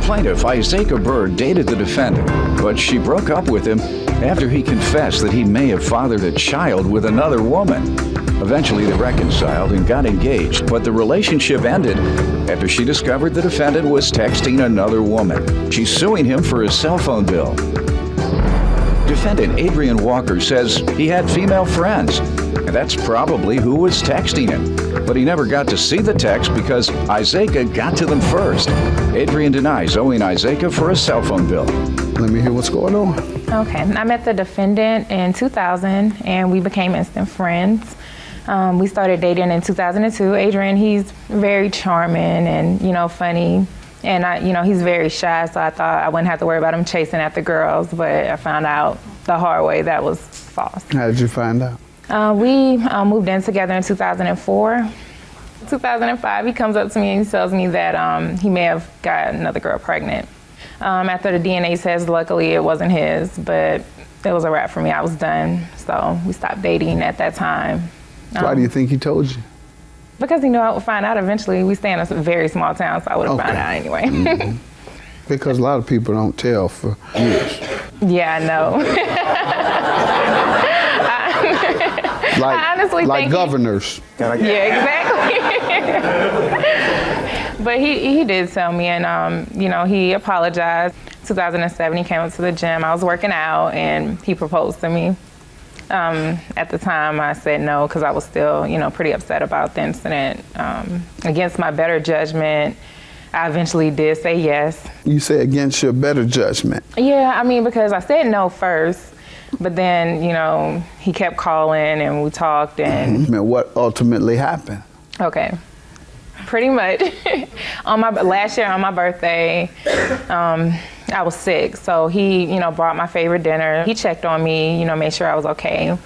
plaintiff, Isaca Bird, dated the defendant, but she broke up with him after he confessed that he may have fathered a child with another woman. Eventually, they reconciled and got engaged, but the relationship ended after she discovered the defendant was texting another woman. She's suing him for his cell phone bill. Defendant Adrian Walker says he had female friends, and that's probably who was texting him. But he never got to see the text because Isaca got to them first. Adrian denies owing Isaca for a cell phone bill. Let me hear what's going on. Okay, I met the defendant in 2000, and we became instant friends. We started dating in 2002. Adrian, he's very charming and, funny. And, he's very shy, so I thought I wouldn't have to worry about him chasing after girls, but I found out the hard way that was false. How did you find out? We moved in together in 2004. 2005, he comes up to me and he tells me that he may have got another girl pregnant. After the DNA test, luckily it wasn't his, but it was a wrap for me. I was done, so we stopped dating at that time. Why do you think he told you? Because he knew I would find out eventually. We stay in a very small town, so I would have found out anyway. Mm-hmm. Because a lot of people don't tell for years. Yeah, I know. I honestly like think governors. Yeah, exactly. But he did tell me, and he apologized. 2007, he came up to the gym. I was working out, and he proposed to me. At the time, I said no because I was still, pretty upset about the incident. Against my better judgment, I eventually did say yes. You say against your better judgment? Yeah, because I said no first, but then, he kept calling and we talked and... And what ultimately happened? Okay. Pretty much. Last year on my birthday, I was sick, so he, brought my favorite dinner. He checked on me, made sure I was okay.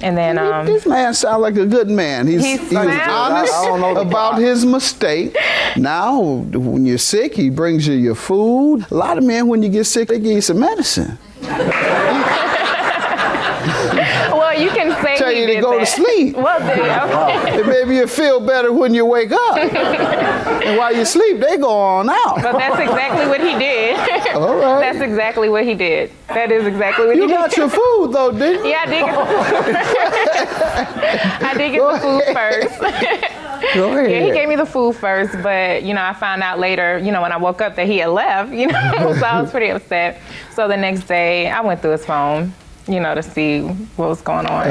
And then this man sounds like a good man. He's honest about his mistake. Now, when you're sick, he brings you your food. A lot of men, when you get sick, they give you some medicine. Well, you can say tell he you did to go to sleep. Well, okay. And maybe you feel better when you wake up. And while you sleep, they go on out. But that's exactly what he did. All right. That's exactly what he did. That is exactly what he did. You got your food, though, didn't you? Yeah, I did get the food. I did get the food first. Go ahead. Yeah, he gave me the food first, but, I found out later, when I woke up that he had left, so I was pretty upset. So the next day, I went through his phone, to see what was going on.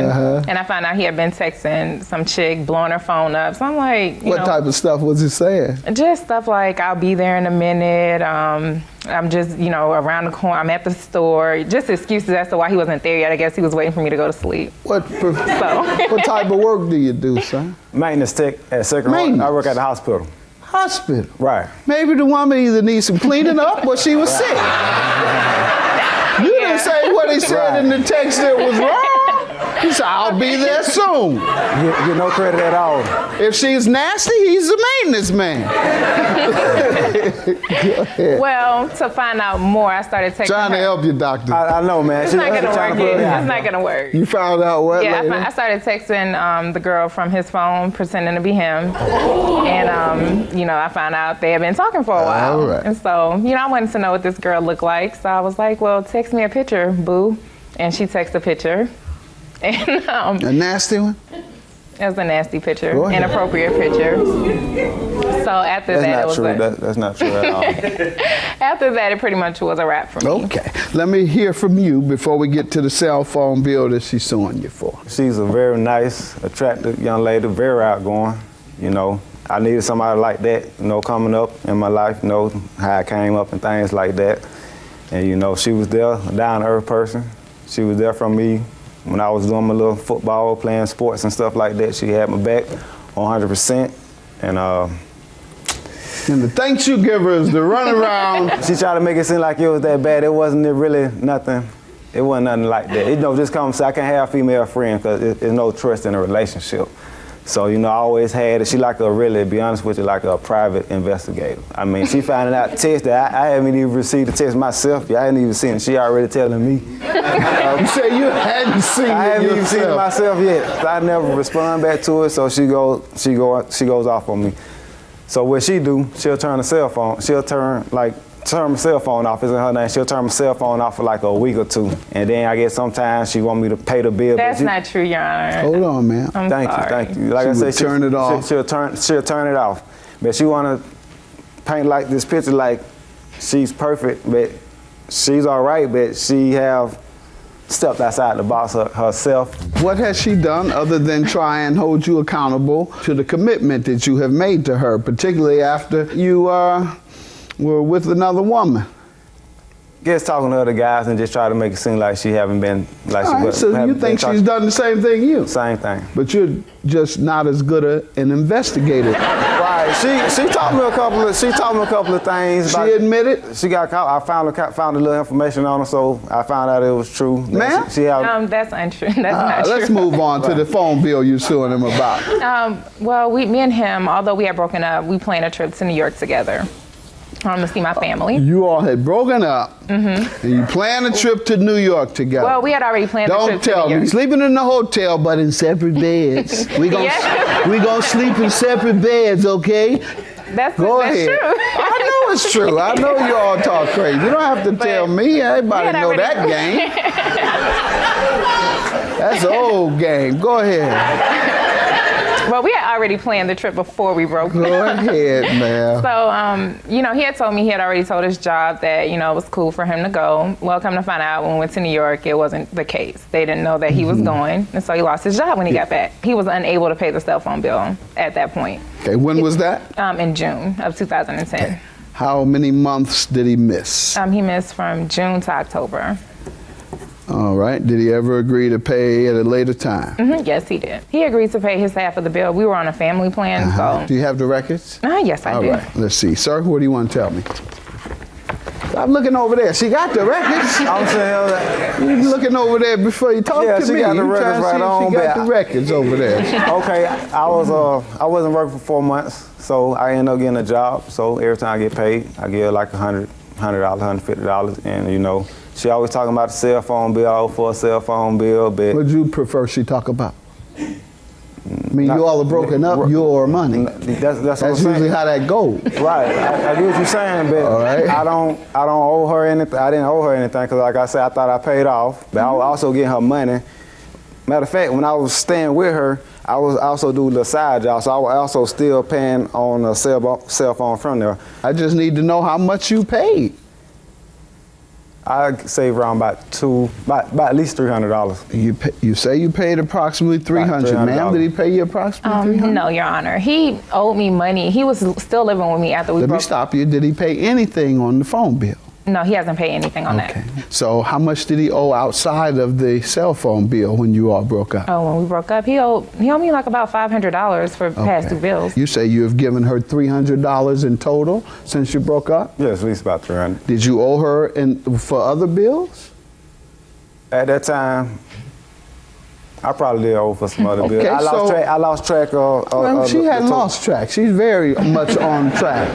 And I found out he had been texting some chick, blowing her phone up. So I'm like, what type of stuff was he saying? Just stuff like, I'll be there in a minute. I'm just, around the corner. I'm at the store. Just excuses as to why he wasn't there yet. I guess he was waiting for me to go to sleep. What type of work do you do, son? Maintenance tech at Second. I work at the hospital. Hospital? Right. Maybe the woman either needs some cleaning up or she was sick. You didn't say what he said in the text that was wrong. He said, I'll be there soon. Get no credit at all. If she's nasty, he's a maintenance man. Well, to find out more, I started texting Trying to help you, doctor. I know, man. It's not going to work. It's not going to work. You found out what later? I started texting the girl from his phone, pretending to be him. And, I found out they had been talking for a while. All right. And so, I wanted to know what this girl looked like. So I was like, well, text me a picture, boo. And she texted a picture. And, a nasty one? It was a nasty picture, inappropriate picture. So after that, it was That's not true at all. After that, it pretty much was a wrap for me. Okay. Let me hear from you before we get to the cell phone bill that she's suing you for. She's a very nice, attractive young lady, very outgoing. I needed somebody like that, coming up in my life, how I came up and things like that. And, she was there, a down-to-earth person. She was there for me when I was doing my little football, playing sports and stuff like that. She had my back 100%. And the thanks you give her is to run around. She tried to make it seem like it was that bad. It wasn't really nothing. It wasn't nothing like that. Just come say I can't have female friends because there's no trust in a relationship. So, I always had it. She like a really, to be honest with you, like a private investigator. She finding out text that I haven't even received the text myself. I hadn't even seen it. She already telling me. You say you hadn't seen it I haven't yourself. even seen it myself yet. So I never respond back to it, so she goes off on me. So what she do, she'll turn the cell phone, she'll turn like turn my cell phone off. It's in her name. She'll turn my cell phone off for like a week or two. And then I guess sometimes she want me to pay the bill. That's not true, Your Honor. Hold on, man. Thank you. Like I said, turn it off. She'll turn it off. But she want to paint like this picture like she's perfect, but she's all right, but she have stepped outside the box herself. What has she done other than try and hold you accountable to the commitment that you have made to her, particularly after you were with another woman? Guess talking to other guys and just try to make it seem like she haven't been like All she right, so you think she's done the same thing you? Same thing. But you're just not as good an investigator. Right. She taught me a couple of things. She admitted? She got caught. I found a little information on her, so I found out it was true. Ma'am? That's untrue. That's not true. Let's move on to the phone bill you're suing him about. Well, me and him, although we had broken up, we planned a trip to New York together. To see my family. You all had broken up, and you planned a trip to New York together. Well, we had already planned the trip to New York. Don't tell me. Sleeping in the hotel, but in separate beds. We gonna sleep in separate beds, okay? That's Go ahead. true. I know it's true. I know you all talk crazy. You don't have to tell me. Everybody know that game. That's an old game. Go ahead. Well, we had already planned the trip before we broke up. Go ahead, man. So, he had told me he had already told his job that, it was cool for him to go. Well, come to find out, when we went to New York, it wasn't the case. They didn't know that he was going, and so he lost his job when he got back. He was unable to pay the cell phone bill at that point. Okay, when was that? In June of 2010. Okay. How many months did he miss? He missed from June to October. All right. Did he ever agree to pay at a later time? Yes, he did. He agreed to pay his half of the bill. We were on a family plan, so. Do you have the records? Yes, I do. All right. Let's see. Sir, what do you want to tell me? I'm looking over there. She got the records. I'm saying You're looking over there before you talk to me. She got the records right on. She got the records over there. Okay, I wasn't working for 4 months, so I ended up getting a job. So every time I get paid, I get like $100, $150, and she always talking about the cell phone bill. I owe for a cell phone bill, but what do you prefer she talk about? I mean, you all are broken up, your money. That's usually how that goes. Right, I get what you're saying, but right. I don't owe her anything. I didn't owe her anything because, like I said, I thought I paid off, but I was also getting her money. Matter of fact, when I was staying with her, I was also doing the side job, so I was also still paying on a cell phone from there. I just need to know how much you paid. I save around about at least $300. You say you paid approximately $300. Ma'am, did he pay you approximately $300? No, Your Honor. He owed me money. He was still living with me after we broke up. Let me stop you. Did he pay anything on the phone bill? No, he hasn't paid anything on that. So how much did he owe outside of the cell phone bill when you all broke up? Oh, when we broke up, he owed me like about $500 for past due bills. You say you have given her $300 in total since you broke up? Yes, at least about $300. Did you owe her for other bills? At that time, I probably did owe for some other bills. Okay, I lost track of. Well, she had lost track. She's very much on track.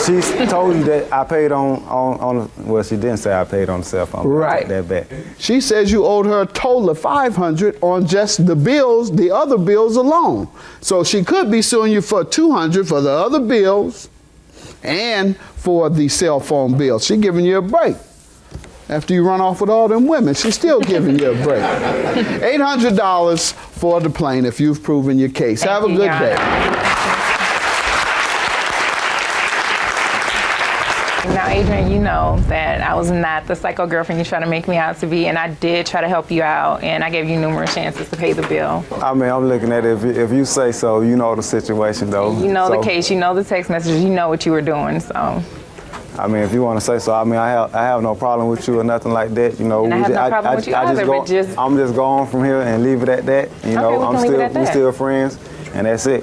She told you that I paid on. Well, she didn't say I paid on the cell phone. Right. That bad. She says you owed her a total of $500 on just the bills, the other bills alone. So she could be suing you for $200 for the other bills and for the cell phone bill. She's giving you a break. After you run off with all them women, she's still giving you a break. $800 for the plaintiff. You've proven your case. Have a good day. Now, Adrian, you know that I was not the psycho girlfriend you try to make me out to be, and I did try to help you out, and I gave you numerous chances to pay the bill. I mean, I'm looking at it. If you say so, you know the situation, though. You know the case. You know the text messages. You know what you were doing, so. I mean, if you want to say so, I mean, I have no problem with you or nothing like that. You know, and I have no problem with you either, but I'm just going from here and leave it at that. You know, we still friends, and that's it.